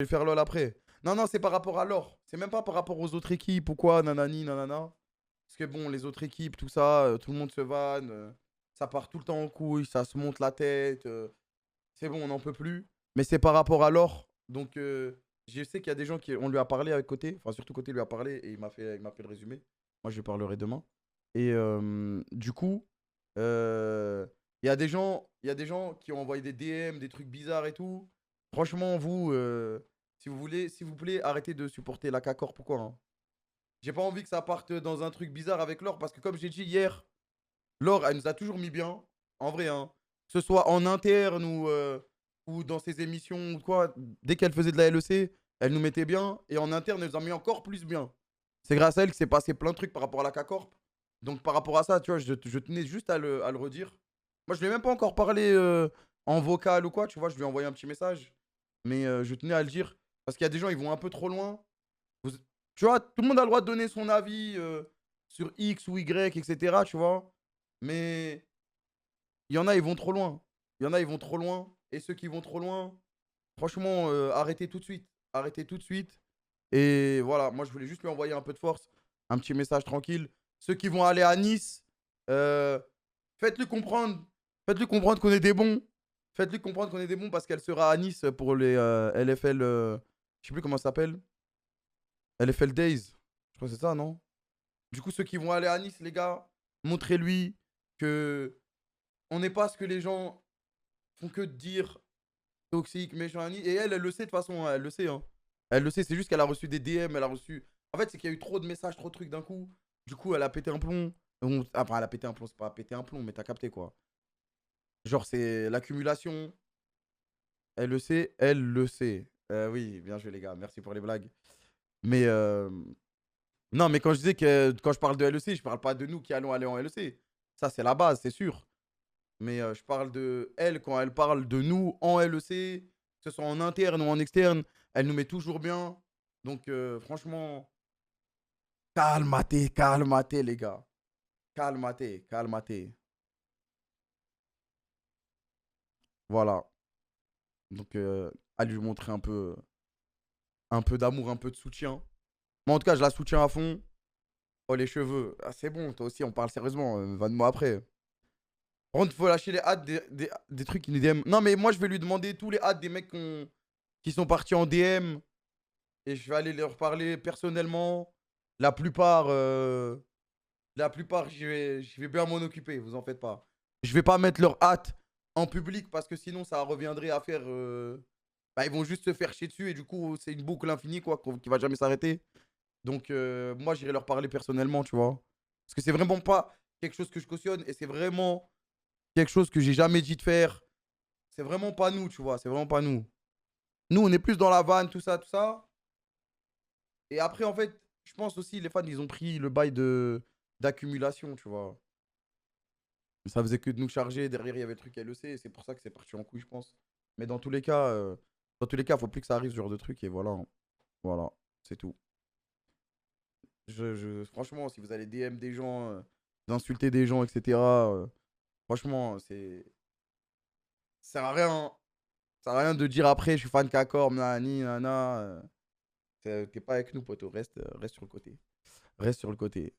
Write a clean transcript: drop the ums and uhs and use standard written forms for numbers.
vais faire LOL après. Non, non, c'est par rapport à l'or. C'est même pas par rapport aux autres équipes ou quoi, nanani, nanana. Parce que bon, les autres équipes, tout ça, tout le monde se vanne. Ça part tout le temps en couille, ça se monte la tête. C'est bon, on n'en peut plus. Mais c'est par rapport à l'or. Donc, je sais qu'il y a des gens qui. On lui a parlé avec Côté. Enfin, surtout Côté lui a parlé et il m'a fait le résumé. Moi, je lui parlerai demain. Et du coup, il y a des gens qui ont envoyé des DM, des trucs bizarres et tout. Franchement, vous, si vous voulez, s'il vous plaît, arrêtez de supporter la K-Corp. Pourquoi hein. J'ai pas envie que ça parte dans un truc bizarre avec l'or parce que, comme j'ai dit hier, l'or, elle nous a toujours mis bien. En vrai, hein. Que ce soit en interne ou dans ses émissions ou quoi. Dès qu'elle faisait de la LEC, elle nous mettait bien. Et en interne, elle nous a mis encore plus bien. C'est grâce à elle que s'est passé plein de trucs par rapport à la K-Corp. Donc, par rapport à ça, tu vois, je tenais juste à le redire. Moi, je lui ai même pas encore parlé en vocal ou quoi, tu vois. Je lui ai envoyé un petit message. Mais je tenais à le dire. Parce qu'il y a des gens, ils vont un peu trop loin. Vous- Tu vois, tout le monde a le droit de donner son avis sur X ou Y, etc. Tu vois. Mais il y en a, ils vont trop loin. Il y en a, ils vont trop loin. Et ceux qui vont trop loin, franchement, arrêtez tout de suite. Arrêtez tout de suite. Et voilà, moi, je voulais juste lui envoyer un peu de force, un petit message tranquille. Ceux qui vont aller à Nice, euh, faites-lui comprendre. Faites-lui comprendre qu'on est des bons. Faites-lui comprendre qu'on est des bons parce qu'elle sera à Nice pour les LFL. Je sais plus comment ça s'appelle. LFL Days. Je crois que c'est ça, non? Du coup, ceux qui vont aller à Nice, les gars, montrez-lui que on n'est pas ce que les gens font que de dire toxique, méchant, Annie. Et elle le sait de toute façon, hein, elle le sait. Hein. Elle le sait, c'est juste qu'elle a reçu des DM, elle a reçu. En fait, c'est qu'il y a eu trop de messages, trop de trucs d'un coup. Du coup, elle a pété un plomb. Enfin, elle a pété un plomb, c'est pas pété un plomb, mais t'as capté quoi. Genre, c'est l'accumulation. Elle le sait, elle le sait. Oui, bien joué, les gars. Merci pour les blagues. Mais non, mais quand je disais que quand je parle de LEC, je parle pas de nous qui allons aller en LEC. Ça, c'est la base, c'est sûr. Mais je parle de elle quand elle parle de nous en LEC, que ce soit en interne ou en externe, elle nous met toujours bien. Donc franchement, calmatez, calmatez les gars. Calmatez, calmatez. Voilà. Donc à lui montrer un peu d'amour, un peu de soutien. Moi en tout cas, je la soutiens à fond. Oh les cheveux, ah, c'est bon, toi aussi on parle sérieusement, 20 mois après. Par contre, il faut lâcher les hâtes des trucs qui nous DM. Non mais moi je vais lui demander tous les hâtes des mecs qui sont partis en DM. Et je vais aller leur parler personnellement. La plupart, euh, la plupart, je vais bien m'en occuper, vous en faites pas. Je vais pas mettre leur hâte en public parce que sinon ça reviendrait à faire. Bah, ils vont juste se faire chier dessus et du coup c'est une boucle infinie quoi, qui va jamais s'arrêter. Donc moi j'irai leur parler personnellement, tu vois. Parce que c'est vraiment pas quelque chose que je cautionne et c'est vraiment quelque chose que j'ai jamais dit de faire. C'est vraiment pas nous, tu vois. C'est vraiment pas nous. Nous on est plus dans la vanne, tout ça, tout ça. Et après, en fait, je pense aussi, les fans, ils ont pris le bail d'accumulation, tu vois. Ça faisait que de nous charger. Derrière, il y avait le truc LEC. Et c'est pour ça que c'est parti en couille, je pense. Mais dans tous les cas, faut plus que ça arrive, ce genre de truc. Et voilà. Hein. Voilà. C'est tout. Franchement, si vous allez DM des gens, insulter des gens, etc., franchement, ça sert à rien. Hein. Ça sert à rien de dire après, je suis fan K-Corp, nani, nana. T'es pas avec nous, poteau. Reste sur le côté. Reste sur le côté.